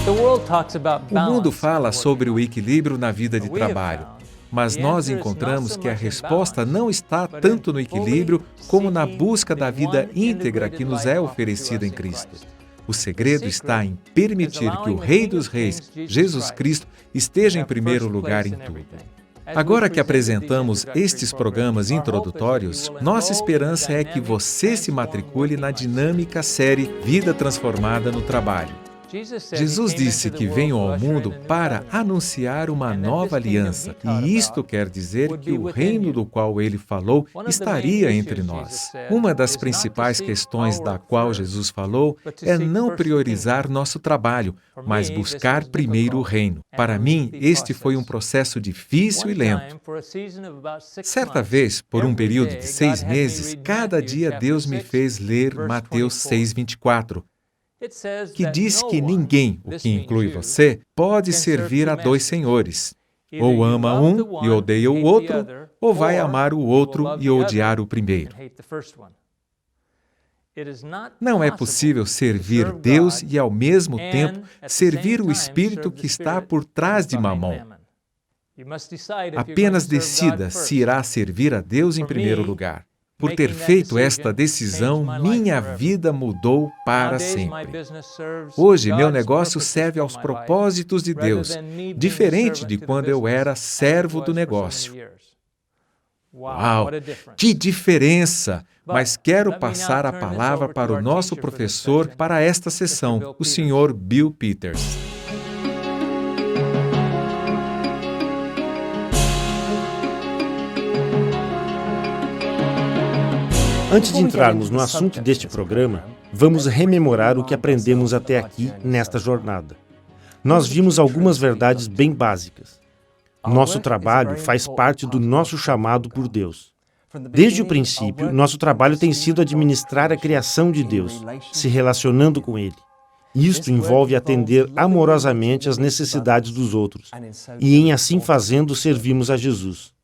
O mundo fala sobre o equilíbrio na vida de trabalho, mas nós encontramos que a resposta não está tanto no equilíbrio como na busca da vida íntegra que nos é oferecida em Cristo. O segredo está em permitir que o Rei dos Reis, Jesus Cristo, esteja em primeiro lugar em tudo. Agora que apresentamos estes programas introdutórios, nossa esperança é que você se matricule na dinâmica série Vida Transformada no Trabalho. Jesus disse que veio ao mundo para anunciar uma nova aliança, e isto quer dizer que o reino do qual ele falou estaria entre nós. Uma das principais questões da qual Jesus falou é não priorizar nosso trabalho, mas buscar primeiro o reino. Para mim, este foi um processo difícil e lento. Certa vez, por um período de 6 meses, cada dia Deus me fez ler Mateus 6:24. Que diz que ninguém, o que inclui você, pode servir a 2 senhores. Ou ama um e odeia o outro, ou vai amar o outro e odiar o primeiro. Não é possível servir Deus e, ao mesmo tempo, servir o espírito que está por trás de Mamon. Apenas decida se irá servir a Deus em primeiro lugar. Por ter feito esta decisão, minha vida mudou para sempre. Hoje, meu negócio serve aos propósitos de Deus, diferente de quando eu era servo do negócio. Uau! Que diferença! Mas quero passar a palavra para o nosso professor para esta sessão, o Sr. Bill Peters. Antes de entrarmos no assunto deste programa, vamos rememorar o que aprendemos até aqui nesta jornada. Nós vimos algumas verdades bem básicas. Nosso trabalho faz parte do nosso chamado por Deus. Desde o princípio, nosso trabalho tem sido administrar a criação de Deus, se relacionando com Ele. Isto envolve atender amorosamente às necessidades dos outros, e em assim fazendo servimos a Jesus.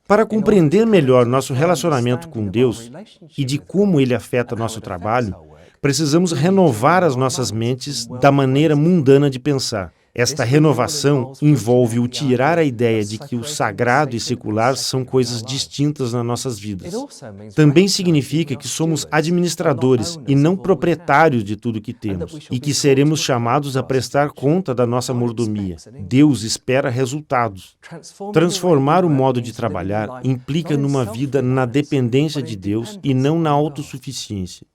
Para compreender melhor nosso relacionamento com Deus e de como ele afeta nosso trabalho, precisamos renovar as nossas mentes da maneira mundana de pensar. Esta renovação envolve o tirar a ideia de que o sagrado e secular são coisas distintas nas nossas vidas. Também significa que somos administradores e não proprietários de tudo que temos, e que seremos chamados a prestar conta da nossa mordomia. Deus espera resultados. Transformar o modo de trabalhar implica numa vida na dependência de Deus e não na autossuficiência.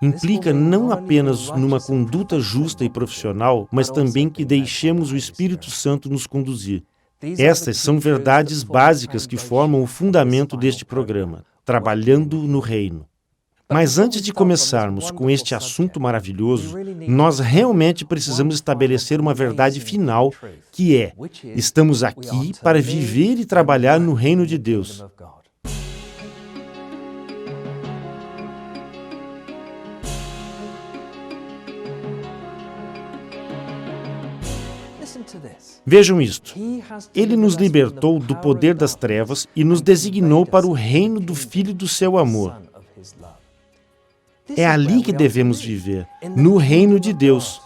Implica não apenas numa conduta justa e profissional, mas também que deixemos o Espírito Santo nos conduzir. Estas são verdades básicas que formam o fundamento deste programa, Trabalhando no Reino. Mas antes de começarmos com este assunto maravilhoso, nós realmente precisamos estabelecer uma verdade final, que é: estamos aqui para viver e trabalhar no reino de Deus. Vejam isto. Ele nos libertou do poder das trevas e nos designou para o reino do Filho do seu amor. É ali que devemos viver, no reino de Deus.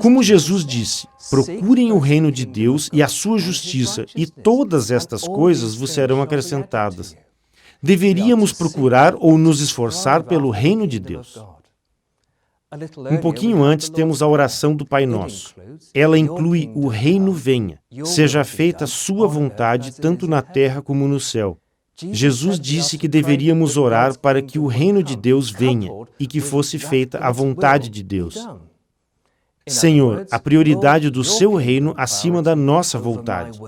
Como Jesus disse, procurem o reino de Deus e a sua justiça, e todas estas coisas vos serão acrescentadas. Deveríamos procurar ou nos esforçar pelo reino de Deus. Um pouquinho antes temos a oração do Pai Nosso. Ela inclui o reino venha, seja feita a sua vontade tanto na terra como no céu. Jesus disse que deveríamos orar para que o reino de Deus venha e que fosse feita a vontade de Deus. Senhor, a prioridade do seu reino acima da nossa vontade.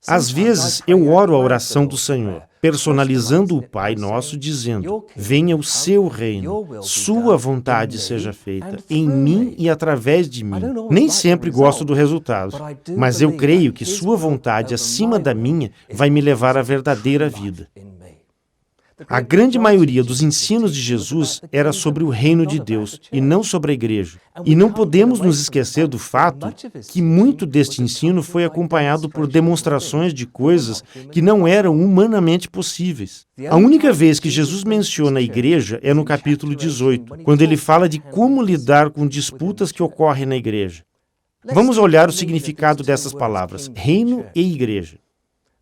Às vezes eu oro a oração do Senhor, personalizando o Pai Nosso, dizendo: venha o seu reino, sua vontade seja feita, em mim e através de mim. Nem sempre gosto do resultado, mas eu creio que sua vontade acima da minha vai me levar à verdadeira vida. A grande maioria dos ensinos de Jesus era sobre o reino de Deus e não sobre a igreja. E não podemos nos esquecer do fato que muito deste ensino foi acompanhado por demonstrações de coisas que não eram humanamente possíveis. A única vez que Jesus menciona a igreja é no capítulo 18, quando ele fala de como lidar com disputas que ocorrem na igreja. Vamos olhar o significado dessas palavras, reino e igreja.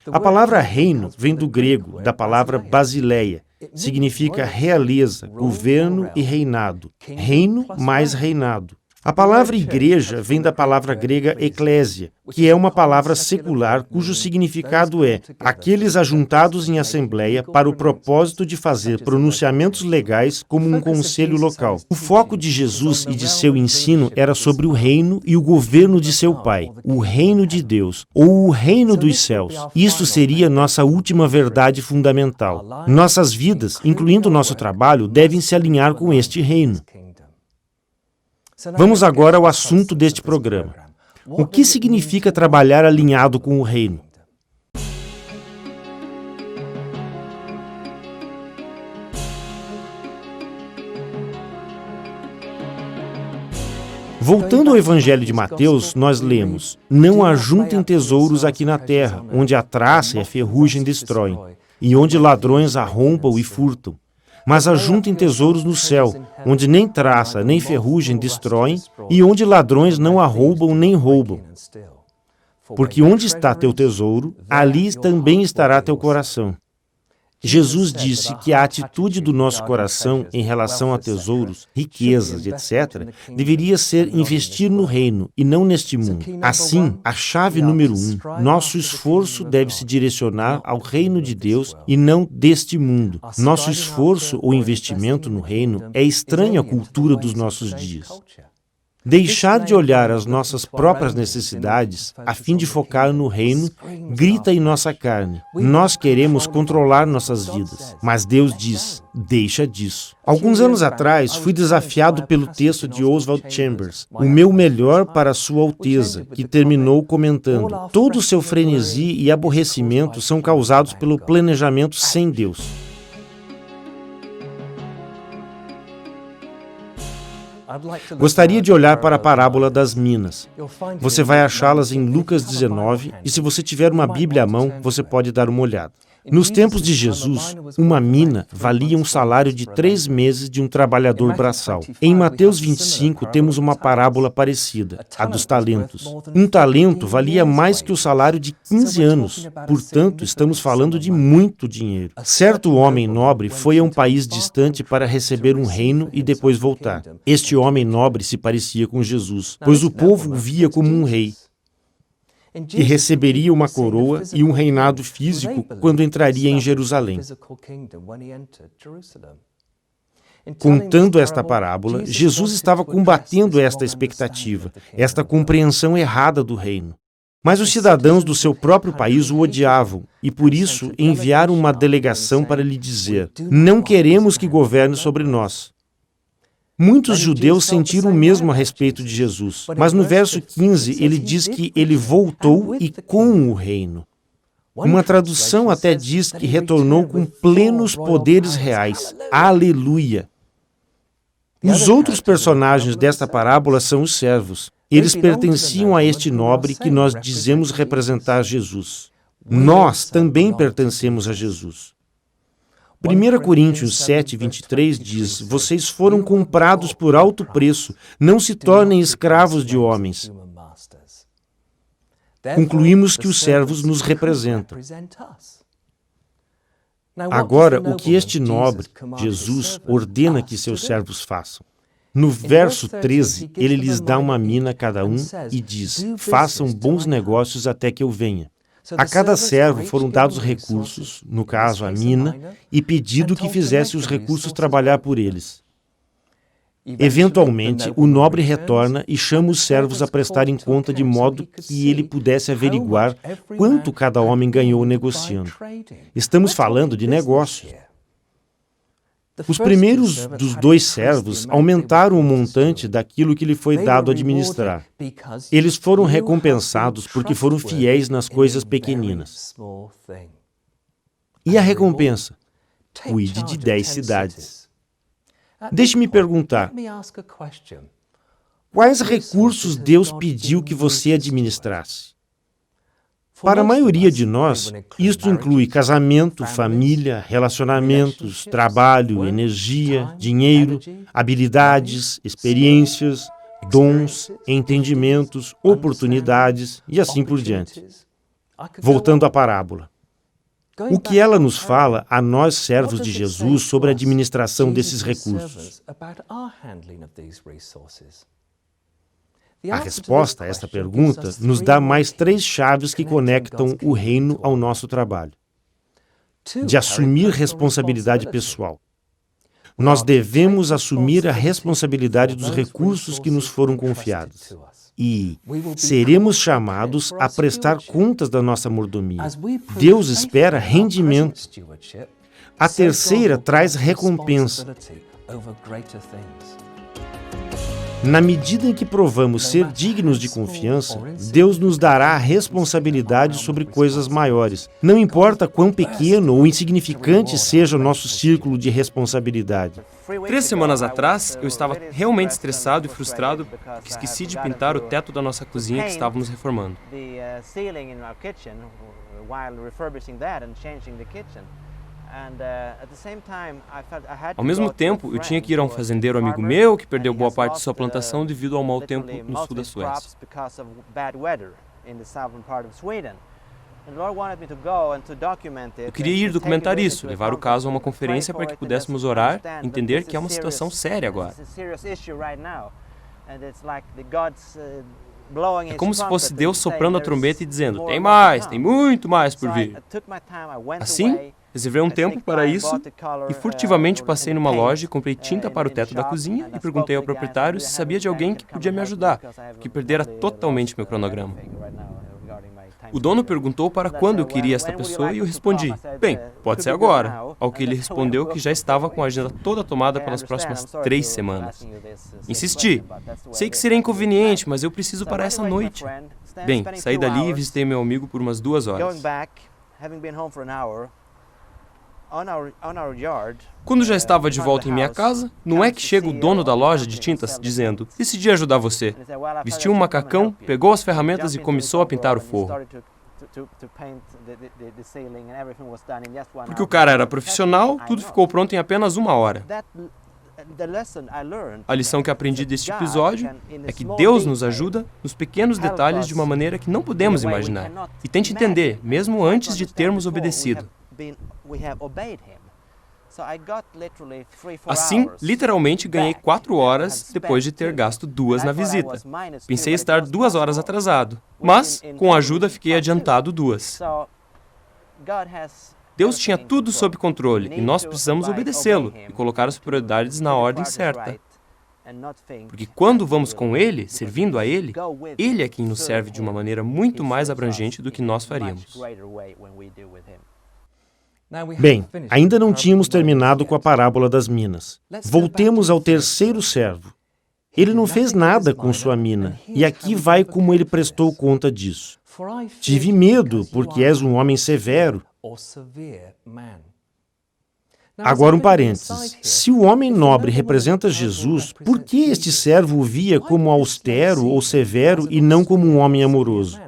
A palavra reino vem do grego, da palavra basileia. Significa realeza, governo e reinado. Reino mais reinado. A palavra igreja vem da palavra grega eclésia, que é uma palavra secular cujo significado é aqueles ajuntados em assembleia para o propósito de fazer pronunciamentos legais como um conselho local. O foco de Jesus e de seu ensino era sobre o reino e o governo de seu Pai, o reino de Deus, ou o reino dos céus. Isso seria nossa última verdade fundamental. Nossas vidas, incluindo nosso trabalho, devem se alinhar com este reino. Vamos agora ao assunto deste programa. O que significa trabalhar alinhado com o reino? Voltando ao Evangelho de Mateus, nós lemos: não ajuntem tesouros aqui na terra, onde a traça e a ferrugem destroem, e onde ladrões arrombam e furtam. Mas ajuntem tesouros no céu, onde nem traça nem ferrugem destroem, e onde ladrões não arrombam nem roubam. Porque onde está teu tesouro, ali também estará teu coração. Jesus disse que a atitude do nosso coração em relação a tesouros, riquezas, etc., deveria ser investir no reino e não neste mundo. Assim, a chave número 1, nosso esforço deve se direcionar ao reino de Deus e não deste mundo. Nosso esforço ou investimento no reino é estranho à cultura dos nossos dias. Deixar de olhar as nossas próprias necessidades a fim de focar no reino grita em nossa carne. Nós queremos controlar nossas vidas, mas Deus diz, deixa disso. Alguns anos atrás, fui desafiado pelo texto de Oswald Chambers, O Meu Melhor para Sua Alteza, que terminou comentando: todo o seu frenesi e aborrecimento são causados pelo planejamento sem Deus. Gostaria de olhar para a parábola das minas. Você vai achá-las em Lucas 19, e se você tiver uma Bíblia à mão, você pode dar uma olhada. Nos tempos de Jesus, uma mina valia um salário de 3 meses de um trabalhador braçal. Em Mateus 25, temos uma parábola parecida, a dos talentos. Um talento valia mais que o salário de 15 anos. Portanto, estamos falando de muito dinheiro. Certo homem nobre foi a um país distante para receber um reino e depois voltar. Este homem nobre se parecia com Jesus, pois o povo o via como um rei, que receberia uma coroa e um reinado físico quando entraria em Jerusalém. Contando esta parábola, Jesus estava combatendo esta expectativa, esta compreensão errada do reino. Mas os cidadãos do seu próprio país o odiavam e, por isso, enviaram uma delegação para lhe dizer: não queremos que governe sobre nós. Muitos judeus sentiram o mesmo a respeito de Jesus, mas no verso 15 ele diz que ele voltou e com o reino. Uma tradução até diz que retornou com plenos poderes reais. Aleluia! Os outros personagens desta parábola são os servos. Eles pertenciam a este nobre que nós dizemos representar Jesus. Nós também pertencemos a Jesus. 1 Coríntios 7, 23 diz: vocês foram comprados por alto preço, não se tornem escravos de homens. Concluímos que os servos nos representam. Agora, o que este nobre, Jesus, ordena que seus servos façam? No verso 13, ele lhes dá uma mina a cada um e diz: façam bons negócios até que eu venha. A cada servo foram dados recursos, no caso a mina, e pedido que fizesse os recursos trabalhar por eles. Eventualmente, o nobre retorna e chama os servos a prestarem conta de modo que ele pudesse averiguar quanto cada homem ganhou negociando. Estamos falando de negócios. Os primeiros dos 2 servos aumentaram o montante daquilo que lhe foi dado administrar. Eles foram recompensados porque foram fiéis nas coisas pequeninas. E a recompensa? cuide de 10 cidades. Deixe-me perguntar, quais recursos Deus pediu que você administrasse? Para a maioria de nós, isto inclui casamento, família, relacionamentos, trabalho, energia, dinheiro, habilidades, experiências, dons, entendimentos, oportunidades e assim por diante. Voltando à parábola. O que ela nos fala a nós, servos de Jesus, sobre a administração desses recursos? A resposta a esta pergunta nos dá mais 3 chaves que conectam o reino ao nosso trabalho. De assumir responsabilidade pessoal. Nós devemos assumir a responsabilidade dos recursos que nos foram confiados. E seremos chamados a prestar contas da nossa mordomia. Deus espera rendimento. A terceira traz recompensa. Na medida em que provamos ser dignos de confiança, Deus nos dará a responsabilidade sobre coisas maiores. Não importa quão pequeno ou insignificante seja o nosso círculo de responsabilidade. 3 semanas atrás, eu estava realmente estressado e frustrado porque esqueci de pintar o teto da nossa cozinha que estávamos reformando. Ao mesmo tempo, eu tinha que ir a um fazendeiro amigo meu que perdeu boa parte de sua plantação devido ao mau tempo no sul da Suécia. Eu queria ir documentar isso, levar o caso a uma conferência para que pudéssemos orar e entender que é uma situação séria agora. É como se fosse Deus soprando a trombeta e dizendo, tem mais, tem muito mais por vir. Assim, reservei um tempo para isso e furtivamente passei numa loja e comprei tinta para o teto da cozinha e perguntei ao proprietário se sabia de alguém que podia me ajudar, que perdera totalmente meu cronograma. O dono perguntou para quando eu queria esta pessoa e eu respondi, bem, pode ser agora. Ao que ele respondeu que já estava com a agenda toda tomada pelas próximas 3 semanas. Insisti, sei que seria inconveniente, mas eu preciso para essa noite. Bem, saí dali e visitei meu amigo por umas 2 horas. Quando já estava de volta em minha casa, não é que chega o dono da loja de tintas dizendo, decidi ajudar você. Vestiu um macacão, pegou as ferramentas e começou a pintar o forro. Porque o cara era profissional, tudo ficou pronto em apenas 1 hora. A lição que aprendi deste episódio é que Deus nos ajuda nos pequenos detalhes de uma maneira que não podemos imaginar. E tente entender, mesmo antes de termos obedecido. Assim, literalmente ganhei 4 horas depois de ter gasto 2 na visita. Pensei estar 2 horas atrasado, mas, com a ajuda, fiquei adiantado 2. Deus tinha tudo sob controle e nós precisamos obedecê-lo e colocar as prioridades na ordem certa. Porque quando vamos com Ele, servindo a Ele, Ele é quem nos serve de uma maneira muito mais abrangente do que nós faríamos. Bem, ainda não tínhamos terminado com a parábola das minas. Voltemos ao terceiro servo. Ele não fez nada com sua mina, e aqui vai como ele prestou conta disso. Tive medo, porque és um homem severo. Agora um parênteses. Se o homem nobre representa Jesus, por que este servo o via como austero ou severo e não como um homem amoroso?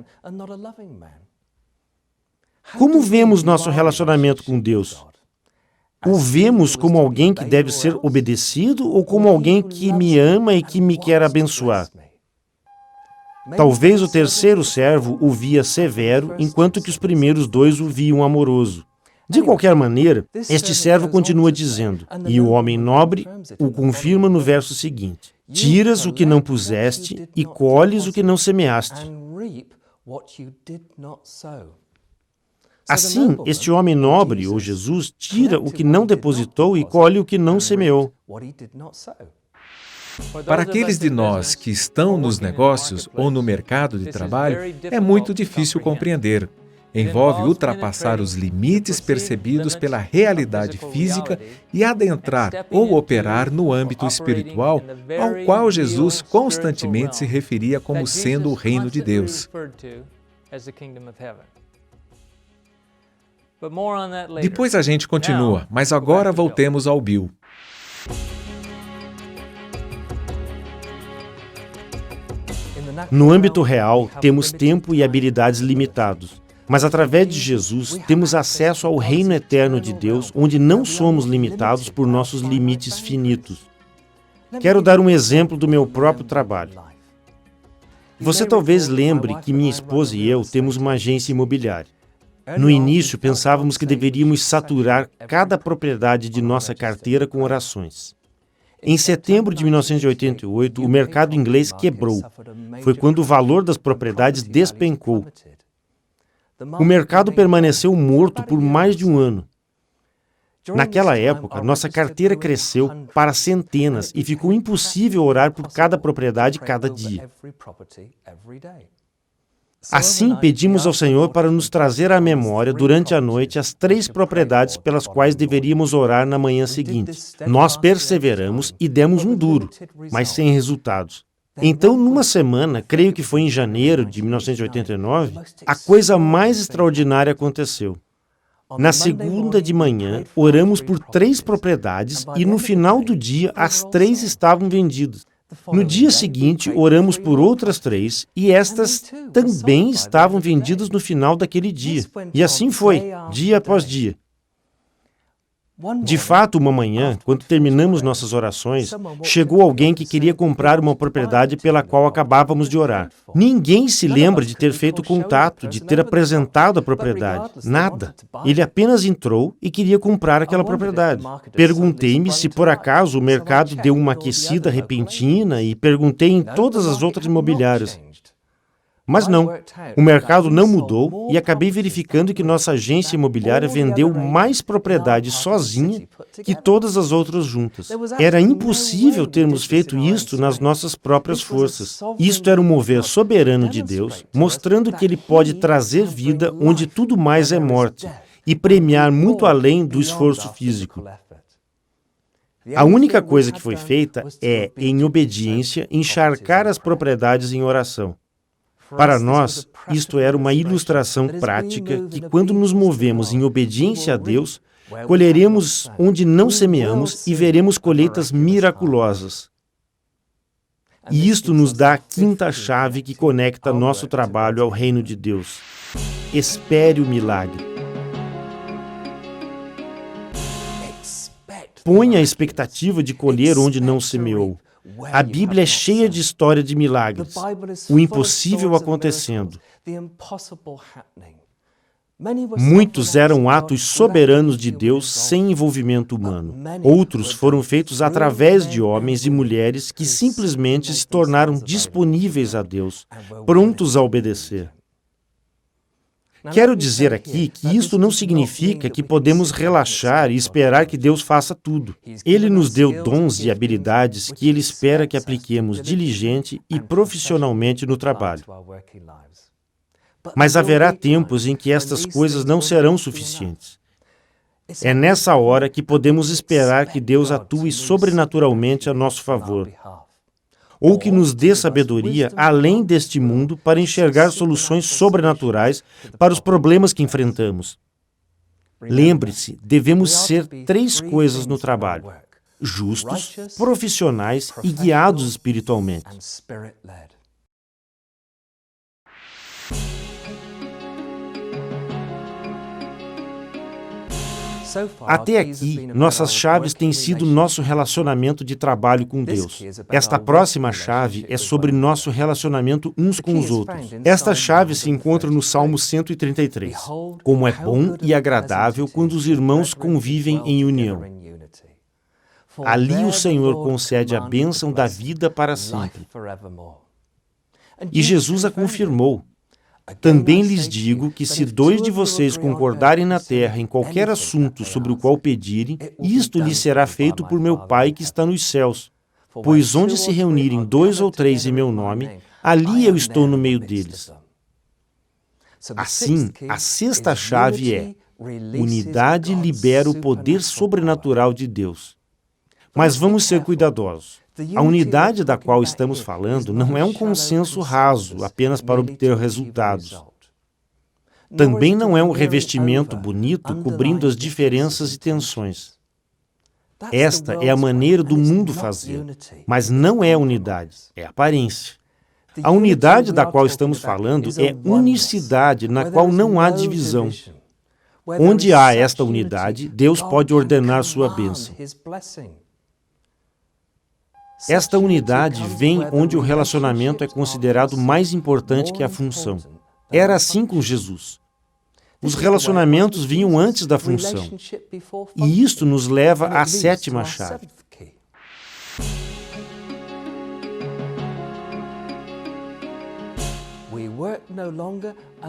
Como vemos nosso relacionamento com Deus? O vemos como alguém que deve ser obedecido ou como alguém que me ama e que me quer abençoar? Talvez o terceiro servo o via severo, enquanto que os primeiros 2 o viam amoroso. De qualquer maneira, este servo continua dizendo, e o homem nobre o confirma no verso seguinte, tiras o que não puseste e colhes o que não semeaste. Assim, este homem nobre, ou Jesus, tira o que não depositou e colhe o que não semeou. Para aqueles de nós que estão nos negócios ou no mercado de trabalho, é muito difícil compreender. Envolve ultrapassar os limites percebidos pela realidade física e adentrar ou operar no âmbito espiritual, ao qual Jesus constantemente se referia como sendo o reino de Deus. Depois a gente continua, mas agora voltemos ao Bill. No âmbito real, temos tempo e habilidades limitados. Mas através de Jesus, temos acesso ao reino eterno de Deus, onde não somos limitados por nossos limites finitos. Quero dar um exemplo do meu próprio trabalho. Você talvez lembre que minha esposa e eu temos uma agência imobiliária. No início, pensávamos que deveríamos saturar cada propriedade de nossa carteira com orações. Em setembro de 1988, o mercado inglês quebrou. Foi quando o valor das propriedades despencou. O mercado permaneceu morto por mais de um ano. Naquela época, nossa carteira cresceu para centenas e ficou impossível orar por cada propriedade cada dia. Assim, pedimos ao Senhor para nos trazer à memória, durante a noite, as 3 propriedades pelas quais deveríamos orar na manhã seguinte. Nós perseveramos e demos um duro, mas sem resultados. Então, numa semana, creio que foi em janeiro de 1989, a coisa mais extraordinária aconteceu. Na segunda de manhã, oramos por 3 propriedades e no final do dia, as 3 estavam vendidas. No dia seguinte, oramos por outras 3 e estas também estavam vendidas no final daquele dia. E assim foi, dia após dia. De fato, uma manhã, quando terminamos nossas orações, chegou alguém que queria comprar uma propriedade pela qual acabávamos de orar. Ninguém se lembra de ter feito contato, de ter apresentado a propriedade. Nada. Ele apenas entrou e queria comprar aquela propriedade. Perguntei-me se por acaso o mercado deu uma aquecida repentina e perguntei em todas as outras imobiliárias. Mas não, o mercado não mudou e acabei verificando que nossa agência imobiliária vendeu mais propriedades sozinha que todas as outras juntas. Era impossível termos feito isto nas nossas próprias forças. Isto era um mover soberano de Deus, mostrando que Ele pode trazer vida onde tudo mais é morte e premiar muito além do esforço físico. A única coisa que foi feita é, em obediência, encharcar as propriedades em oração. Para nós, isto era uma ilustração prática que, quando nos movemos em obediência a Deus, colheremos onde não semeamos e veremos colheitas miraculosas. E isto nos dá a 5ª chave que conecta nosso trabalho ao reino de Deus. Espere o milagre. Ponha a expectativa de colher onde não semeou. A Bíblia é cheia de história de milagres, o impossível acontecendo. Muitos eram atos soberanos de Deus sem envolvimento humano. Outros foram feitos através de homens e mulheres que simplesmente se tornaram disponíveis a Deus, prontos a obedecer. Quero dizer aqui que isto não significa que podemos relaxar e esperar que Deus faça tudo. Ele nos deu dons e habilidades que Ele espera que apliquemos diligente e profissionalmente no trabalho. Mas haverá tempos em que estas coisas não serão suficientes. É nessa hora que podemos esperar que Deus atue sobrenaturalmente a nosso favor, ou que nos dê sabedoria além deste mundo para enxergar soluções sobrenaturais para os problemas que enfrentamos. Lembre-se, devemos ser 3 coisas no trabalho: justos, profissionais e guiados espiritualmente. Até aqui, nossas chaves têm sido nosso relacionamento de trabalho com Deus. Esta próxima chave é sobre nosso relacionamento uns com os outros. Esta chave se encontra no Salmo 133. Como é bom e agradável quando os irmãos convivem em união. Ali o Senhor concede a bênção da vida para sempre. E Jesus a confirmou. Também lhes digo que se 2 de vocês concordarem na terra em qualquer assunto sobre o qual pedirem, isto lhes será feito por meu Pai que está nos céus. Pois onde se reunirem 2 ou 3 em meu nome, ali eu estou no meio deles. Assim, a 6ª chave é: unidade libera o poder sobrenatural de Deus. Mas vamos ser cuidadosos. A unidade da qual estamos falando não é um consenso raso, apenas para obter resultados. Também não é um revestimento bonito cobrindo as diferenças e tensões. Esta é a maneira do mundo fazer, mas não é unidade, é aparência. A unidade da qual estamos falando é unicidade na qual não há divisão. Onde há esta unidade, Deus pode ordenar sua bênção. Esta unidade vem onde o relacionamento é considerado mais importante que a função. Era assim com Jesus. Os relacionamentos vinham antes da função. E isto nos leva à sétima chave.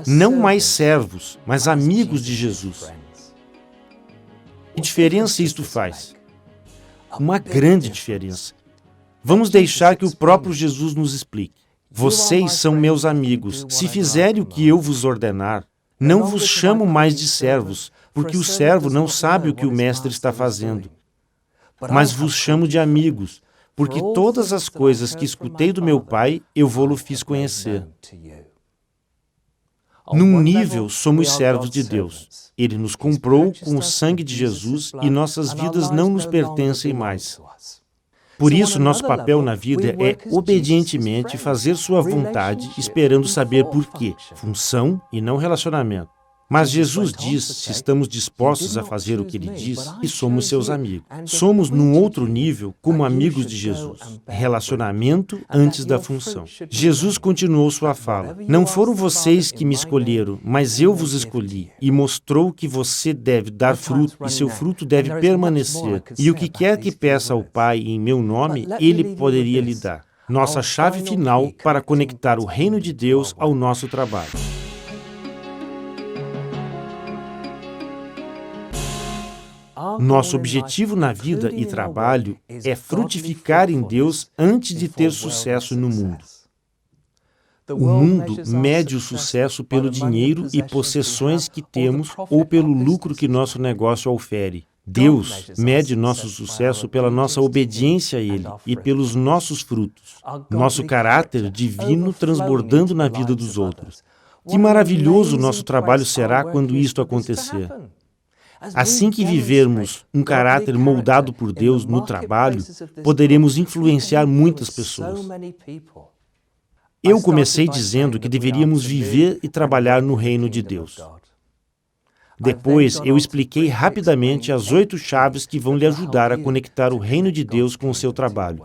Não mais servos, mas amigos de Jesus. Que diferença isto faz? Uma grande diferença. Vamos deixar que o próprio Jesus nos explique. Vocês são meus amigos, se fizerem o que eu vos ordenar. Não vos chamo mais de servos, porque o servo não sabe o que o mestre está fazendo. Mas vos chamo de amigos, porque todas as coisas que escutei do meu Pai, eu vou-lo fiz conhecer. Num nível, somos servos de Deus. Ele nos comprou com o sangue de Jesus e nossas vidas não nos pertencem mais. Por isso, nosso papel na vida é obedientemente fazer sua vontade, esperando saber por quê. Função e não relacionamento. Mas Jesus diz, se estamos dispostos a fazer o que Ele diz, e somos seus amigos. Somos num outro nível como amigos de Jesus. Relacionamento antes da função. Jesus continuou sua fala. Não foram vocês que me escolheram, mas eu vos escolhi. E mostrou que você deve dar fruto e seu fruto deve permanecer. E o que quer que peça ao Pai em meu nome, Ele poderia lhe dar. Nossa chave final para conectar o reino de Deus ao nosso trabalho. Nosso objetivo na vida e trabalho é frutificar em Deus antes de ter sucesso no mundo. O mundo mede o sucesso pelo dinheiro e possessões que temos ou pelo lucro que nosso negócio ofere. Deus mede nosso sucesso pela nossa obediência a Ele e pelos nossos frutos, nosso caráter divino transbordando na vida dos outros. Que maravilhoso nosso trabalho será quando isto acontecer. Assim que vivermos um caráter moldado por Deus no trabalho, poderemos influenciar muitas pessoas. Eu comecei dizendo que deveríamos viver e trabalhar no reino de Deus. Depois, eu expliquei rapidamente as 8 chaves que vão lhe ajudar a conectar o reino de Deus com o seu trabalho.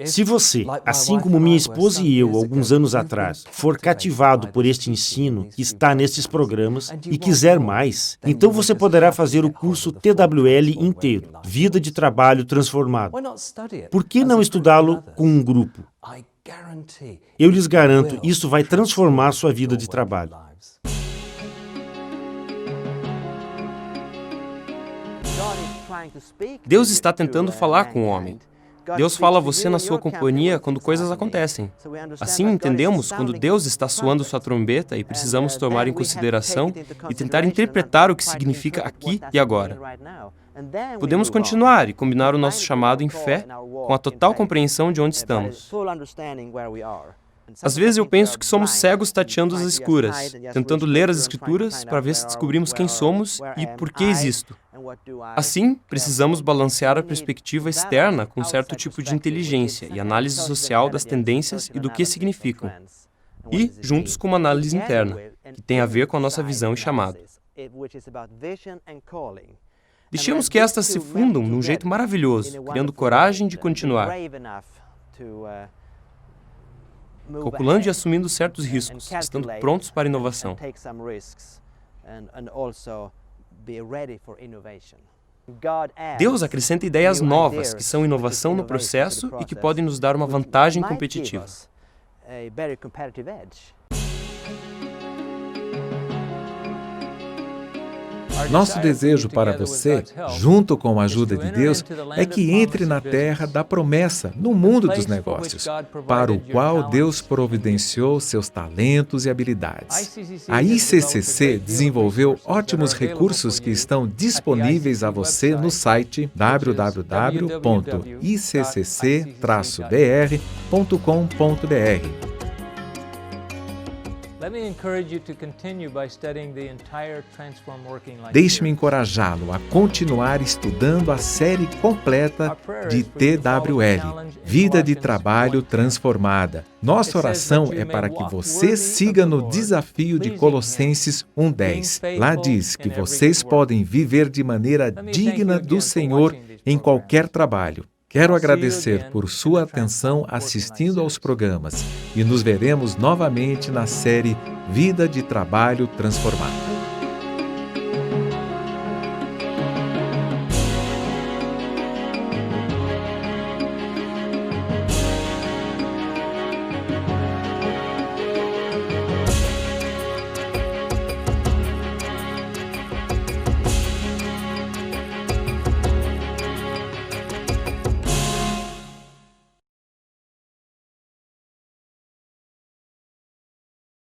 Se você, assim como minha esposa e eu, alguns anos atrás, for cativado por este ensino que está nestes programas e quiser mais, então você poderá fazer o curso TWL inteiro, Vida de Trabalho Transformado. Por que não estudá-lo com um grupo? Eu lhes garanto, isso vai transformar sua vida de trabalho. Deus está tentando falar com o homem. Deus fala a você na sua companhia quando coisas acontecem. Assim entendemos quando Deus está soando sua trombeta e precisamos tomar em consideração e tentar interpretar o que significa aqui e agora. Podemos continuar e combinar o nosso chamado em fé com a total compreensão de onde estamos. Às vezes eu penso que somos cegos tateando as escuras, tentando ler as Escrituras para ver se descobrimos quem somos e por que existo. Assim, precisamos balancear a perspectiva externa com certo tipo de inteligência e análise social das tendências e do que significam. E, juntos com uma análise interna, que tem a ver com a nossa visão e chamado. Deixemos que estas se fundam num jeito maravilhoso, criando coragem de continuar, calculando e assumindo certos riscos, estando prontos para a inovação. Deus acrescenta ideias novas que são inovação no processo e que podem nos dar uma vantagem competitiva. Nosso desejo para você, junto com a ajuda de Deus, é que entre na terra da promessa, no mundo dos negócios, para o qual Deus providenciou seus talentos e habilidades. A ICCC desenvolveu ótimos recursos que estão disponíveis a você no site www.iccc-br.com.br. Deixe-me encorajá-lo a continuar estudando a série completa de TWL, Vida de Trabalho Transformada. Nossa oração é para que você siga no desafio de Colossenses 1:10. Lá diz que vocês podem viver de maneira digna do Senhor em qualquer trabalho. Quero agradecer por sua atenção assistindo aos programas e nos veremos novamente na série Vida de Trabalho Transformado.